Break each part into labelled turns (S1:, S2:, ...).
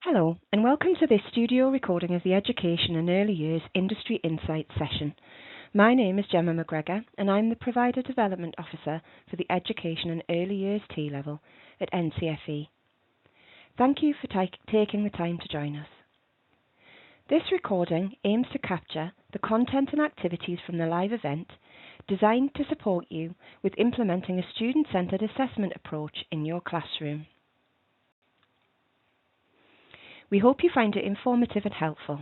S1: Hello, and welcome to this studio recording of the Education and Early Years Industry Insights session. My name is Gemma McGregor, and I'm the Provider Development Officer for the Education and Early Years T-Level at NCFE. Thank you for taking the time to join us. This recording aims to capture the content and activities from the live event, designed to support you with implementing a student-centred assessment approach in your classroom. We hope you find it informative and helpful.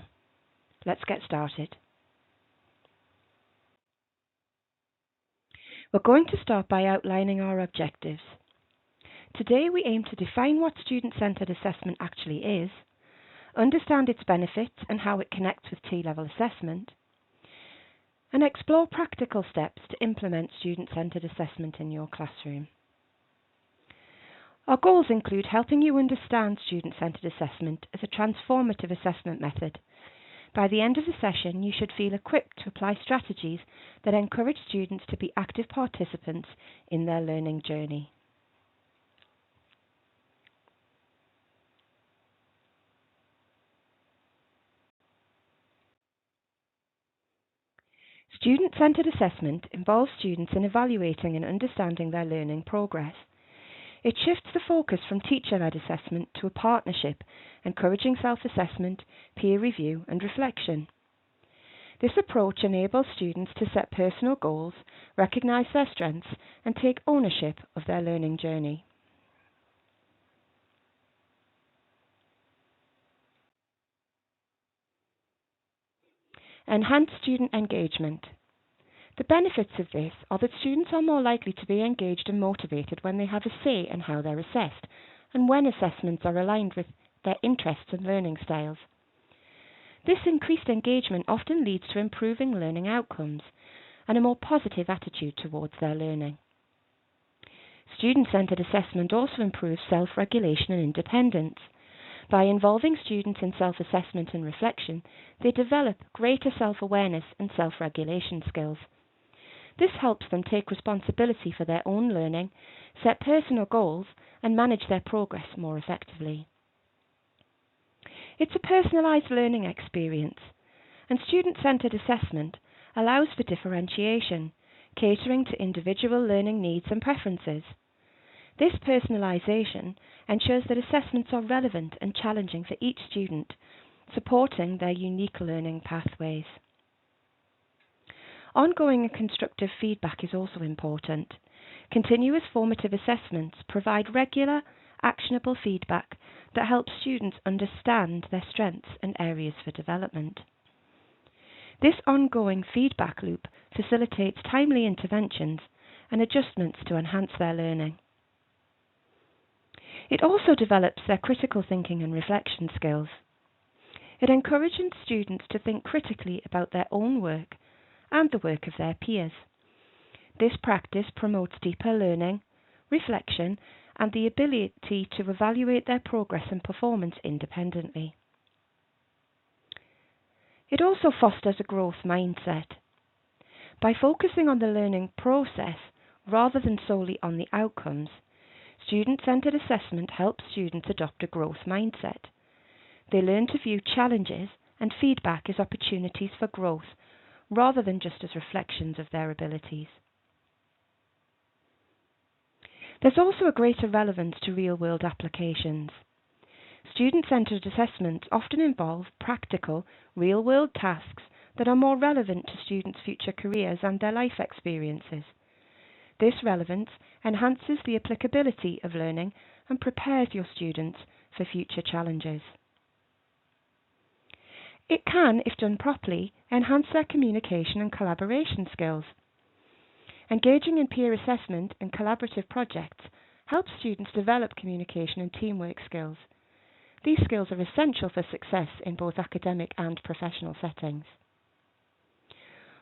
S1: Let's get started. We're going to start by outlining our objectives. Today we aim to define what student-centred assessment actually is, understand its benefits and how it connects with T-level assessment, and explore practical steps to implement student-centred assessment in your classroom. Our goals include helping you understand student-centred assessment as a transformative assessment method. By the end of the session, you should feel equipped to apply strategies that encourage students to be active participants in their learning journey. Student-centred assessment involves students in evaluating and understanding their learning progress. It shifts the focus from teacher-led assessment to a partnership, encouraging self-assessment, peer review and reflection. This approach enables students to set personal goals, recognise their strengths and take ownership of their learning journey. Enhance student engagement. The benefits of this are that students are more likely to be engaged and motivated when they have a say in how they're assessed and when assessments are aligned with their interests and learning styles. This increased engagement often leads to improving learning outcomes and a more positive attitude towards their learning. Student-centred assessment also improves self-regulation and independence. By involving students in self-assessment and reflection, they develop greater self-awareness and self-regulation skills. This helps them take responsibility for their own learning, set personal goals, and manage their progress more effectively. It's a personalised learning experience, and student-centred assessment allows for differentiation, catering to individual learning needs and preferences. This personalisation ensures that assessments are relevant and challenging for each student, supporting their unique learning pathways. Ongoing and constructive feedback is also important. Continuous formative assessments provide regular, actionable feedback that helps students understand their strengths and areas for development. This ongoing feedback loop facilitates timely interventions and adjustments to enhance their learning. It also develops their critical thinking and reflection skills. It encourages students to think critically about their own work and the work of their peers. This practice promotes deeper learning, reflection, and the ability to evaluate their progress and performance independently. It also fosters a growth mindset. By focusing on the learning process rather than solely on the outcomes, student-centred assessment helps students adopt a growth mindset. They learn to view challenges and feedback as opportunities for growth rather than just as reflections of their abilities. There's also a greater relevance to real-world applications. Student-centred assessments often involve practical, real-world tasks that are more relevant to students' future careers and their life experiences. This relevance enhances the applicability of learning and prepares your students for future challenges. It can, if done properly, enhance their communication and collaboration skills. Engaging in peer assessment and collaborative projects helps students develop communication and teamwork skills. These skills are essential for success in both academic and professional settings.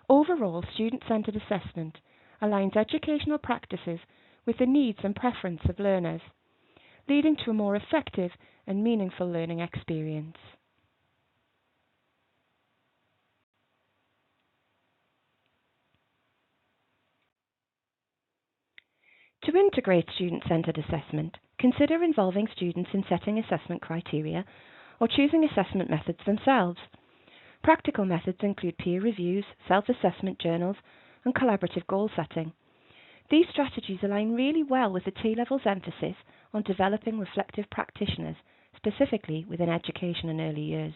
S1: Overall, student-centred assessment aligns educational practices with the needs and preference of learners, leading to a more effective and meaningful learning experience. To integrate student-centred assessment, consider involving students in setting assessment criteria, or choosing assessment methods themselves. Practical methods include peer reviews, self-assessment journals, and collaborative goal setting. These strategies align really well with the T-Level's emphasis on developing reflective practitioners, specifically within education and early years.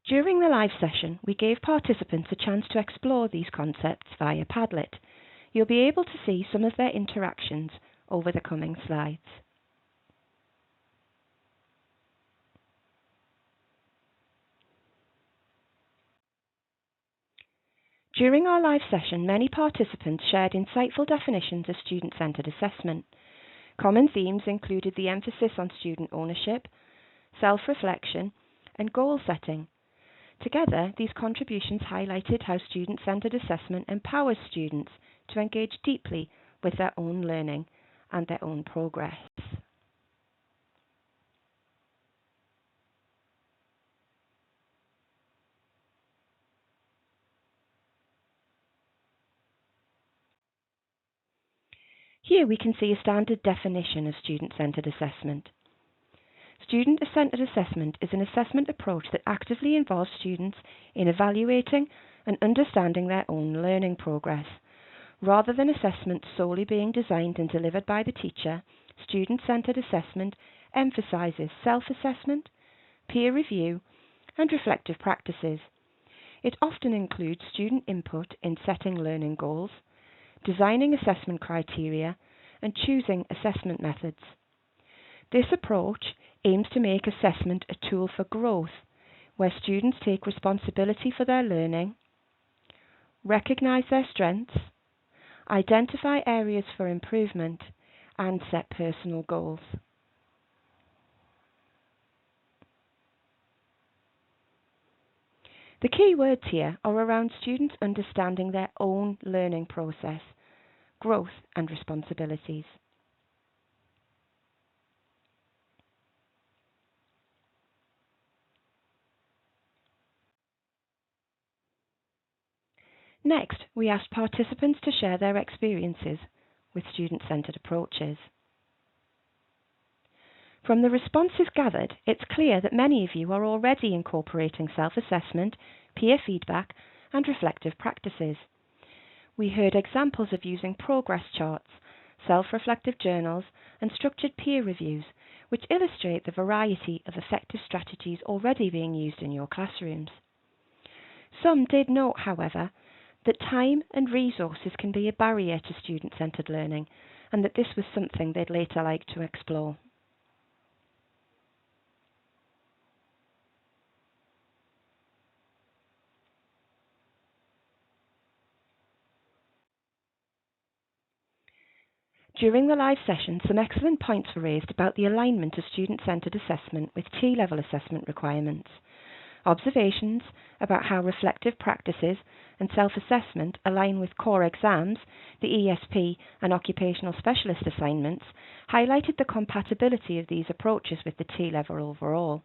S1: During the live session, we gave participants a chance to explore these concepts via Padlet. You'll be able to see some of their interactions over the coming slides. During our live session, many participants shared insightful definitions of student-centered assessment. Common themes included the emphasis on student ownership, self-reflection, and goal setting. Together, these contributions highlighted how student-centered assessment empowers students to engage deeply with their own learning and their own progress. Here we can see a standard definition of student-centered assessment. Student-centered assessment is an assessment approach that actively involves students in evaluating and understanding their own learning progress. Rather than assessment solely being designed and delivered by the teacher, student-centered assessment emphasizes self-assessment, peer review, and reflective practices. It often includes student input in setting learning goals, designing assessment criteria, and choosing assessment methods. This approach aims to make assessment a tool for growth, where students take responsibility for their learning, recognize their strengths, identify areas for improvement, and set personal goals. The key words here are around students understanding their own learning process, growth, and responsibilities. Next, we asked participants to share their experiences with student-centered approaches. From the responses gathered, it's clear that many of you are already incorporating self-assessment, peer feedback, and reflective practices. We heard examples of using progress charts, self-reflective journals, and structured peer reviews, which illustrate the variety of effective strategies already being used in your classrooms. Some did note, however, that time and resources can be a barrier to student-centered learning, and that this was something they'd later like to explore. During the live session, some excellent points were raised about the alignment of student-centered assessment with T-level assessment requirements. Observations about how reflective practices and self-assessment align with core exams, the ESP, and occupational specialist assignments highlighted the compatibility of these approaches with the T-level overall.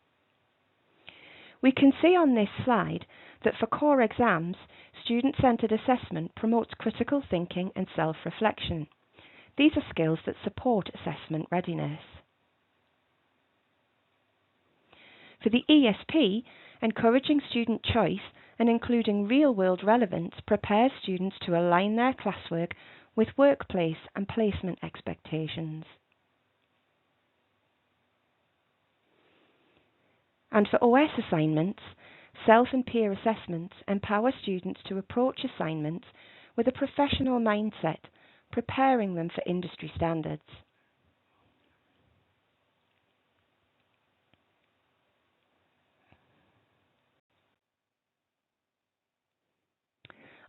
S1: We can see on this slide that for core exams, student-centered assessment promotes critical thinking and self-reflection. These are skills that support assessment readiness. For the ESP, encouraging student choice and including real-world relevance prepares students to align their classwork with workplace and placement expectations. And for OS assignments, self and peer assessments empower students to approach assignments with a professional mindset, preparing them for industry standards.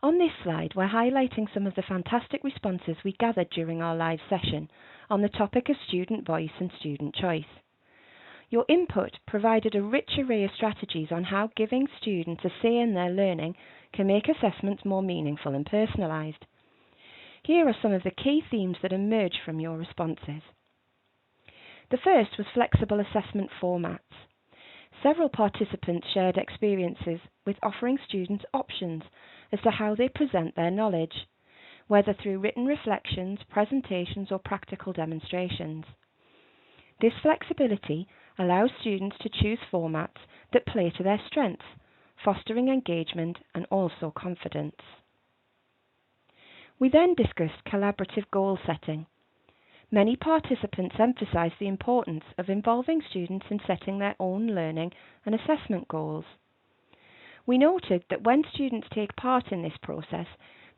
S1: On this slide, we're highlighting some of the fantastic responses we gathered during our live session on the topic of student voice and student choice. Your input provided a rich array of strategies on how giving students a say in their learning can make assessments more meaningful and personalised. Here are some of the key themes that emerge from your responses. The first was flexible assessment formats. Several participants shared experiences with offering students options as to how they present their knowledge. whether through written reflections, presentations, or practical demonstrations. This flexibility allows students to choose formats that play to their strengths, fostering engagement and also confidence. We then discussed collaborative goal setting. Many participants emphasised the importance of involving students in setting their own learning and assessment goals. We noted that when students take part in this process,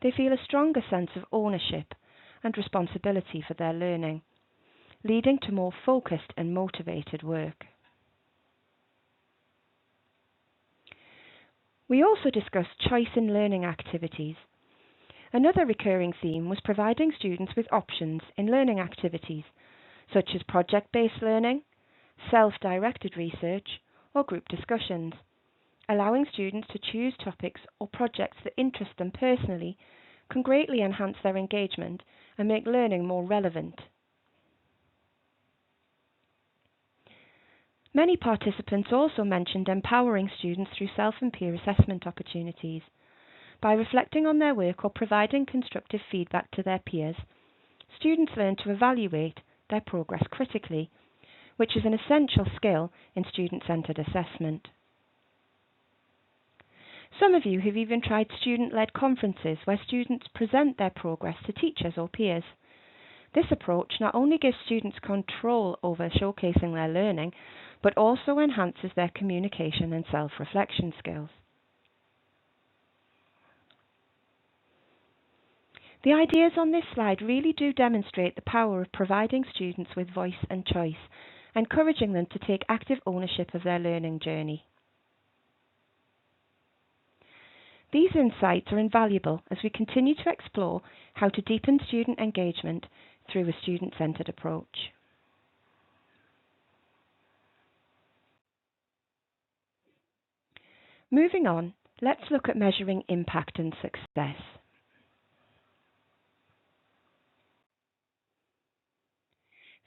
S1: they feel a stronger sense of ownership and responsibility for their learning, leading to more focused and motivated work. We also discussed choice in learning activities. Another recurring theme was providing students with options in learning activities, such as project-based learning, self-directed research, or group discussions, allowing students to choose topics or projects that interest them personally can greatly enhance their engagement and make learning more relevant. Many participants also mentioned empowering students through self and peer assessment opportunities. By reflecting on their work or providing constructive feedback to their peers, students learn to evaluate their progress critically, which is an essential skill in student-centred assessment. Some of you have even tried student-led conferences where students present their progress to teachers or peers. This approach not only gives students control over showcasing their learning, but also enhances their communication and self-reflection skills. The ideas on this slide really do demonstrate the power of providing students with voice and choice, encouraging them to take active ownership of their learning journey. These insights are invaluable as we continue to explore how to deepen student engagement through a student-centred approach. Moving on, let's look at measuring impact and success.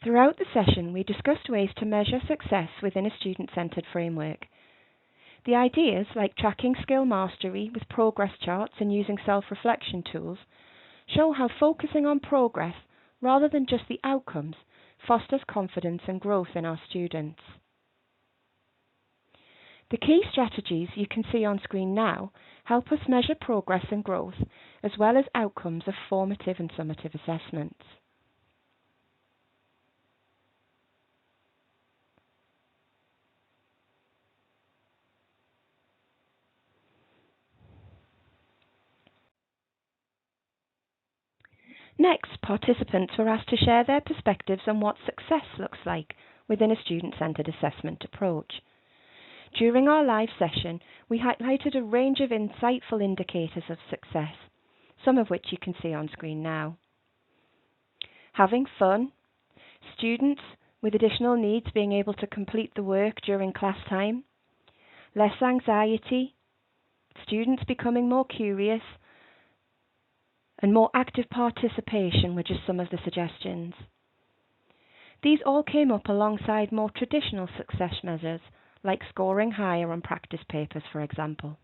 S1: Throughout the session, we discussed ways to measure success within a student-centred framework. The ideas, like tracking skill mastery with progress charts and using self-reflection tools, show how focusing on progress rather than just the outcomes fosters confidence and growth in our students. The key strategies you can see on screen now help us measure progress and growth, as well as outcomes of formative and summative assessments. Next, participants were asked to share their perspectives on what success looks like within a student-centred assessment approach. During our live session, we highlighted a range of insightful indicators of success, some of which you can see on screen now. Having fun, students with additional needs being able to complete the work during class time, less anxiety, students becoming more curious, and more active participation were just some of the suggestions. These all came up alongside more traditional success measures, like scoring higher on practice papers, for example.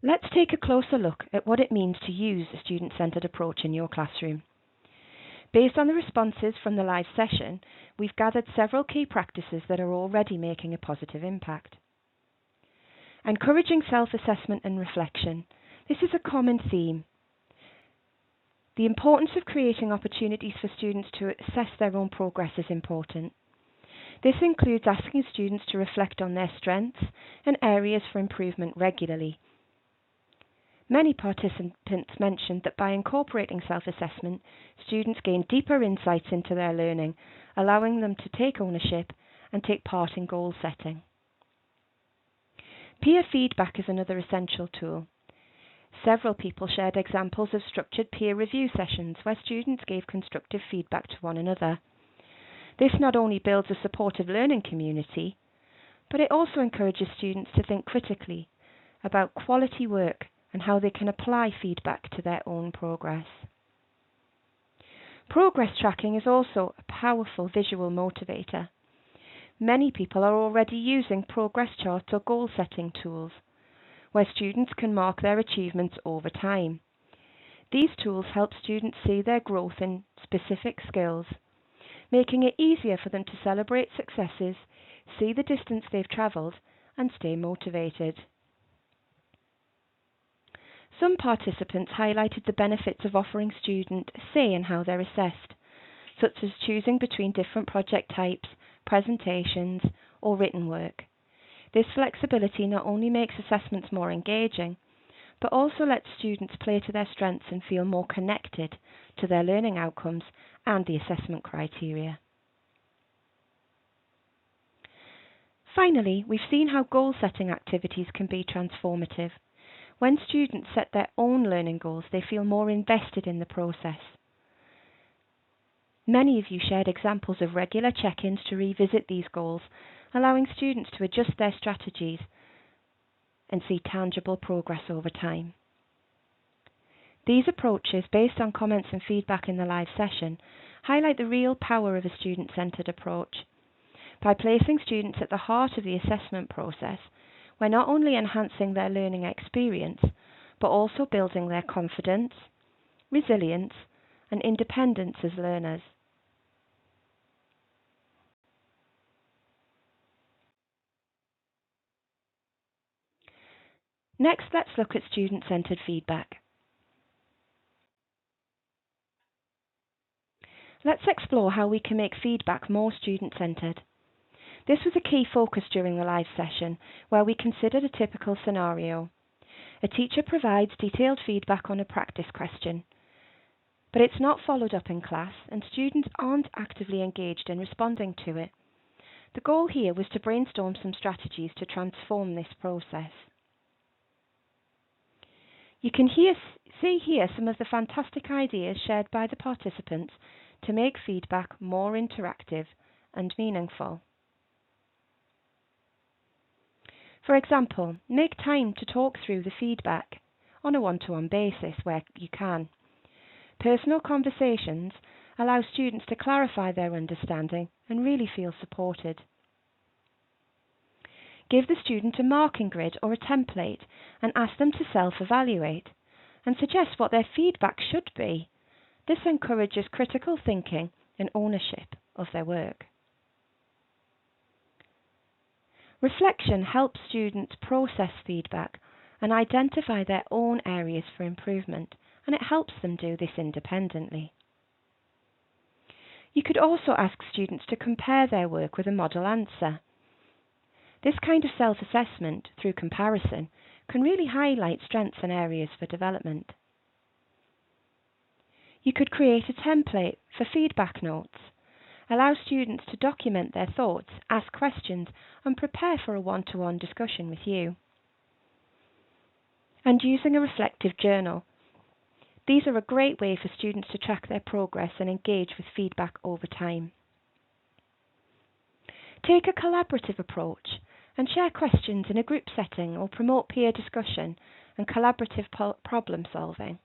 S1: Let's take a closer look at what it means to use a student-centred approach in your classroom. Based on the responses from the live session, we've gathered several key practices that are already making a positive impact. Encouraging self-assessment and reflection. This is a common theme. The importance of creating opportunities for students to assess their own progress is important. This includes asking students to reflect on their strengths and areas for improvement regularly. Many participants mentioned that by incorporating self-assessment, students gain deeper insights into their learning, allowing them to take ownership and take part in goal setting. Peer feedback is another essential tool. Several people shared examples of structured peer review sessions where students gave constructive feedback to one another. This not only builds a supportive learning community, but it also encourages students to think critically about quality work and how they can apply feedback to their own progress. Progress tracking is also a powerful visual motivator. Many people are already using progress charts or goal setting tools, where students can mark their achievements over time. These tools help students see their growth in specific skills, making it easier for them to celebrate successes, see the distance they've travelled, and stay motivated. Some participants highlighted the benefits of offering students a say in how they're assessed, such as choosing between different project types, presentations, or written work. This flexibility not only makes assessments more engaging, but also lets students play to their strengths and feel more connected to their learning outcomes and the assessment criteria. Finally, we've seen how goal-setting activities can be transformative. When students set their own learning goals, they feel more invested in the process. Many of you shared examples of regular check-ins to revisit these goals, allowing students to adjust their strategies and see tangible progress over time. These approaches, based on comments and feedback in the live session, highlight the real power of a student-centered approach. By placing students at the heart of the assessment process, we're not only enhancing their learning experience, but also building their confidence, resilience, and independence as learners. Next, let's look at student-centered feedback. Let's explore how we can make feedback more student-centered. This was a key focus during the live session, where we considered a typical scenario. A teacher provides detailed feedback on a practice question, but it's not followed up in class and students aren't actively engaged in responding to it. The goal here was to brainstorm some strategies to transform this process. You can see here some of the fantastic ideas shared by the participants to make feedback more interactive and meaningful. For example, make time to talk through the feedback on a one-to-one basis where you can. Personal conversations allow students to clarify their understanding and really feel supported. Give the student a marking grid or a template and ask them to self-evaluate and suggest what their feedback should be. This encourages critical thinking and ownership of their work. Reflection helps students process feedback and identify their own areas for improvement, and it helps them do this independently. You could also ask students to compare their work with a model answer. This kind of self-assessment, through comparison, can really highlight strengths and areas for development. You could create a template for feedback notes. Allow students to document their thoughts, ask questions, and prepare for a one-to-one discussion with you. And using a reflective journal. These are a great way for students to track their progress and engage with feedback over time. Take a collaborative approach and share questions in a group setting or promote peer discussion and collaborative problem solving.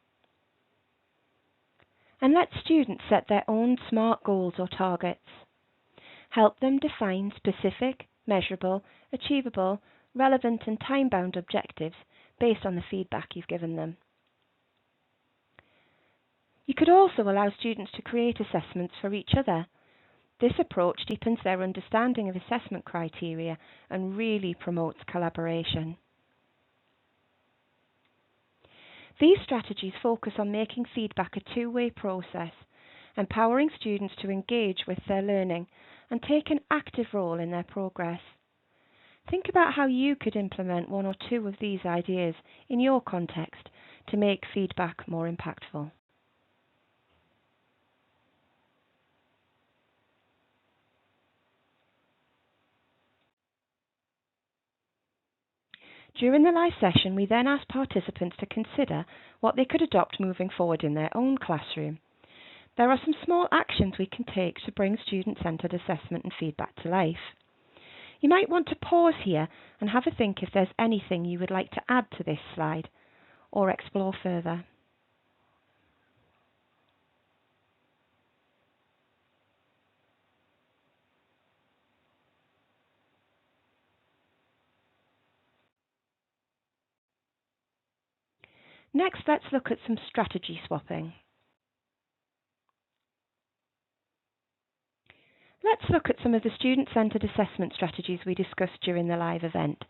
S1: And let students set their own SMART goals or targets. Help them define specific, measurable, achievable, relevant and time-bound objectives based on the feedback you've given them. You could also allow students to create assessments for each other. This approach deepens their understanding of assessment criteria and really promotes collaboration. These strategies focus on making feedback a two-way process, empowering students to engage with their learning and take an active role in their progress. Think about how you could implement one or two of these ideas in your context to make feedback more impactful. During the live session, we then asked participants to consider what they could adopt moving forward in their own classroom. There are some small actions we can take to bring student-centered assessment and feedback to life. You might want to pause here and have a think if there's anything you would like to add to this slide or explore further. Next, let's look at some strategy swapping. Let's look at some of the student-centred assessment strategies we discussed during the live event.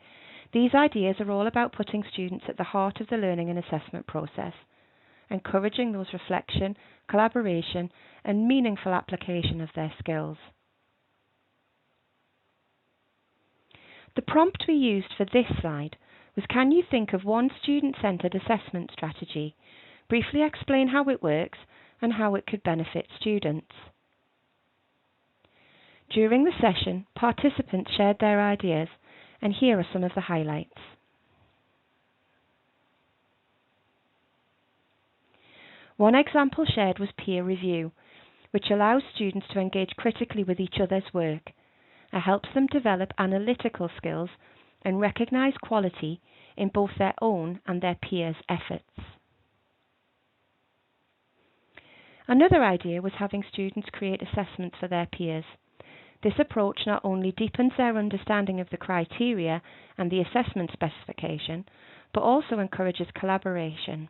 S1: These ideas are all about putting students at the heart of the learning and assessment process, encouraging those reflection, collaboration, and meaningful application of their skills. The prompt we used for this slide was, can you think of one student-centred assessment strategy? Briefly explain how it works and how it could benefit students. During the session, participants shared their ideas, and here are some of the highlights. One example shared was peer review, which allows students to engage critically with each other's work. It helps them develop analytical skills and recognise quality in both their own and their peers' efforts. Another idea was having students create assessments for their peers. This approach not only deepens their understanding of the criteria and the assessment specification, but also encourages collaboration.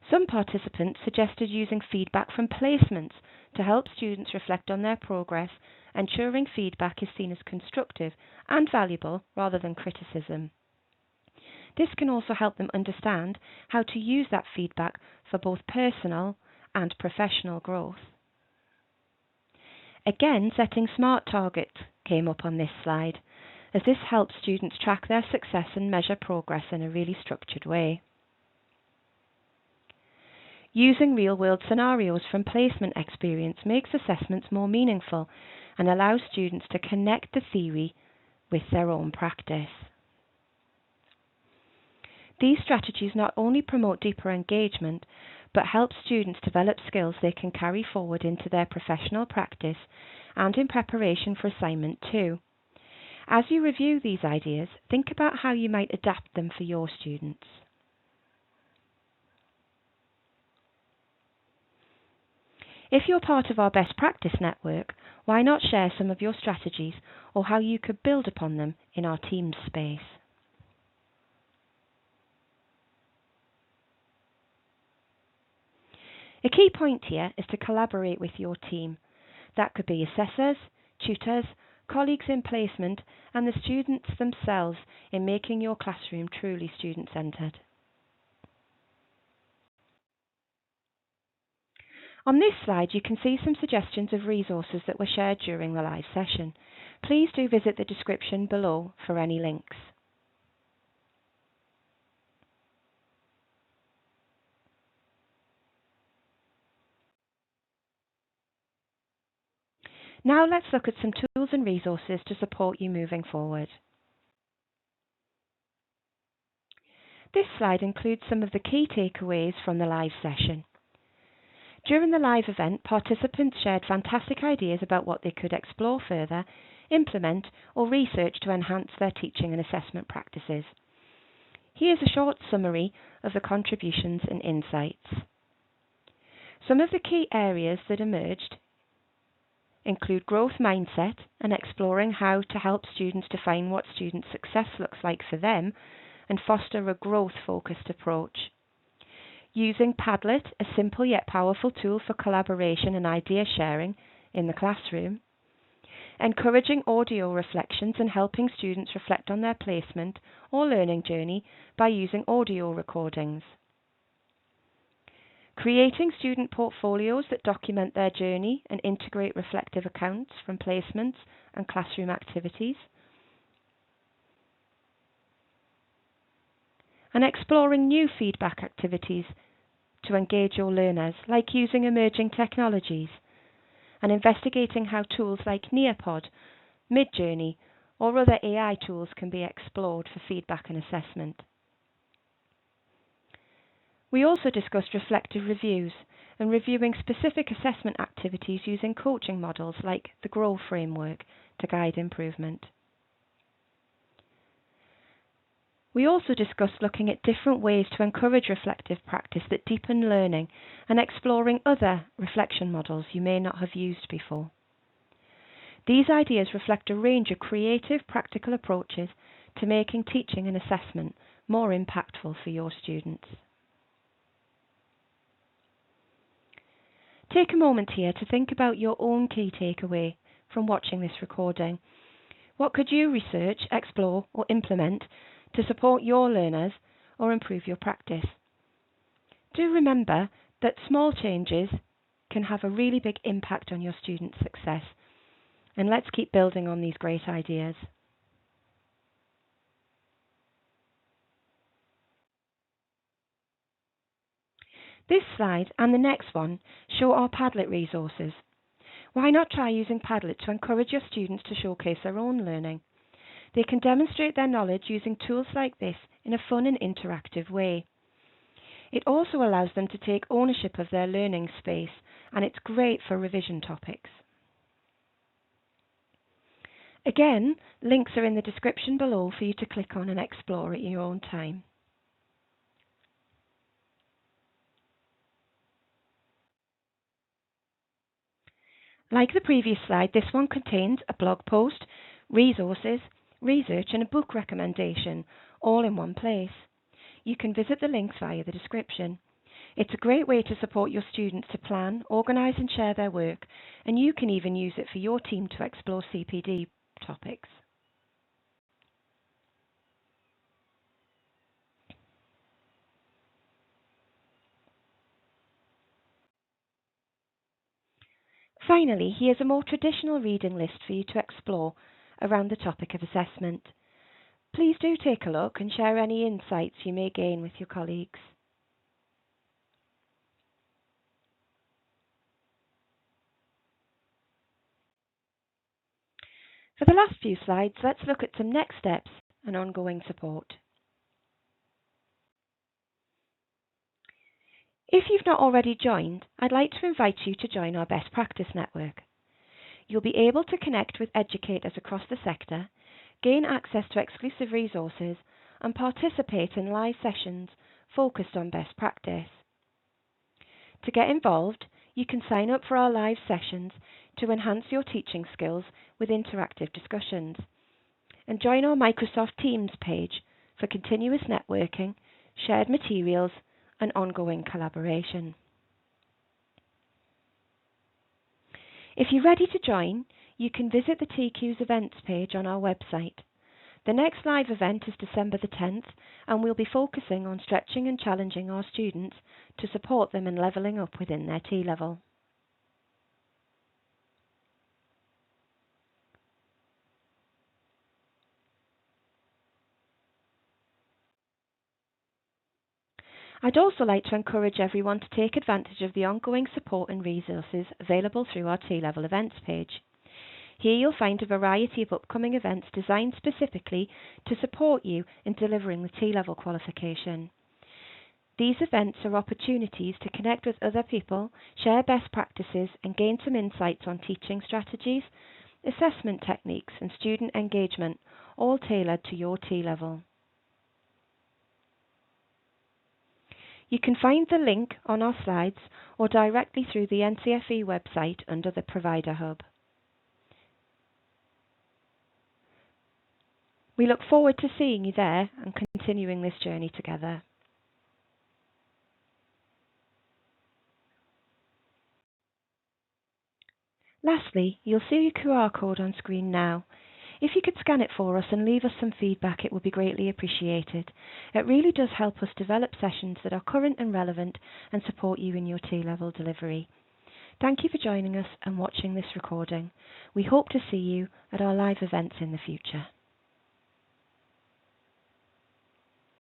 S1: Some participants suggested using feedback from placements to help students reflect on their progress, ensuring feedback is seen as constructive and valuable rather than criticism. This can also help them understand how to use that feedback for both personal and professional growth. Again, setting SMART targets came up on this slide, as this helps students track their success and measure progress in a really structured way. Using real-world scenarios from placement experience makes assessments more meaningful and allows students to connect the theory with their own practice. These strategies not only promote deeper engagement, but help students develop skills they can carry forward into their professional practice and in preparation for assignment 2. As you review these ideas, think about how you might adapt them for your students. If you're part of our best practice network, why not share some of your strategies or how you could build upon them in our Teams space? A key point here is to collaborate with your team. That could be assessors, tutors, colleagues in placement, and the students themselves in making your classroom truly student-centred. On this slide, you can see some suggestions of resources that were shared during the live session. Please do visit the description below for any links. Now let's look at some tools and resources to support you moving forward. This slide includes some of the key takeaways from the live session. During the live event, participants shared fantastic ideas about what they could explore further, implement, or research to enhance their teaching and assessment practices. Here's a short summary of the contributions and insights. Some of the key areas that emerged include growth mindset and exploring how to help students define what student success looks like for them and foster a growth-focused approach. Using Padlet, a simple yet powerful tool for collaboration and idea sharing in the classroom. Encouraging audio reflections and helping students reflect on their placement or learning journey by using audio recordings. Creating student portfolios that document their journey and integrate reflective accounts from placements and classroom activities. And exploring new feedback activities to engage your learners, like using emerging technologies, and investigating how tools like Nearpod, Midjourney, or other AI tools can be explored for feedback and assessment. We also discussed reflective reviews and reviewing specific assessment activities using coaching models like the GROW framework to guide improvement. We also discussed looking at different ways to encourage reflective practice that deepen learning and exploring other reflection models you may not have used before. These ideas reflect a range of creative, practical approaches to making teaching and assessment more impactful for your students. Take a moment here to think about your own key takeaway from watching this recording. What could you research, explore, or implement to support your learners or improve your practice? Do remember that small changes can have a really big impact on your students' success, and let's keep building on these great ideas. This slide and the next one show our Padlet resources. Why not try using Padlet to encourage your students to showcase their own learning? They can demonstrate their knowledge using tools like this in a fun and interactive way. It also allows them to take ownership of their learning space, and it's great for revision topics. Again, links are in the description below for you to click on and explore at your own time. Like the previous slide, this one contains a blog post, resources, research and a book recommendation, all in one place. You can visit the links via the description. It's a great way to support your students to plan, organise and share their work, and you can even use it for your team to explore CPD topics. Finally, here's a more traditional reading list for you to explore around the topic of assessment. Please do take a look and share any insights you may gain with your colleagues. For the last few slides, let's look at some next steps and ongoing support. If you've not already joined, I'd like to invite you to join our Best Practice Network. You'll be able to connect with educators across the sector, gain access to exclusive resources, and participate in live sessions focused on best practice. To get involved, you can sign up for our live sessions to enhance your teaching skills with interactive discussions, and join our Microsoft Teams page for continuous networking, shared materials, and ongoing collaboration. If you're ready to join, you can visit the TQ's events page on our website. The next live event is December the 10th, and we'll be focusing on stretching and challenging our students to support them in levelling up within their T-level. I'd also like to encourage everyone to take advantage of the ongoing support and resources available through our T-level events page. Here you'll find a variety of upcoming events designed specifically to support you in delivering the T-level qualification. These events are opportunities to connect with other people, share best practices and gain some insights on teaching strategies, assessment techniques and student engagement, all tailored to your T-level. You can find the link on our slides or directly through the NCFE website under the Provider Hub. We look forward to seeing you there and continuing this journey together. Lastly, you'll see a QR code on screen now. If you could scan it for us and leave us some feedback, it would be greatly appreciated. It really does help us develop sessions that are current and relevant and support you in your T-level delivery. Thank you for joining us and watching this recording. We hope to see you at our live events in the future.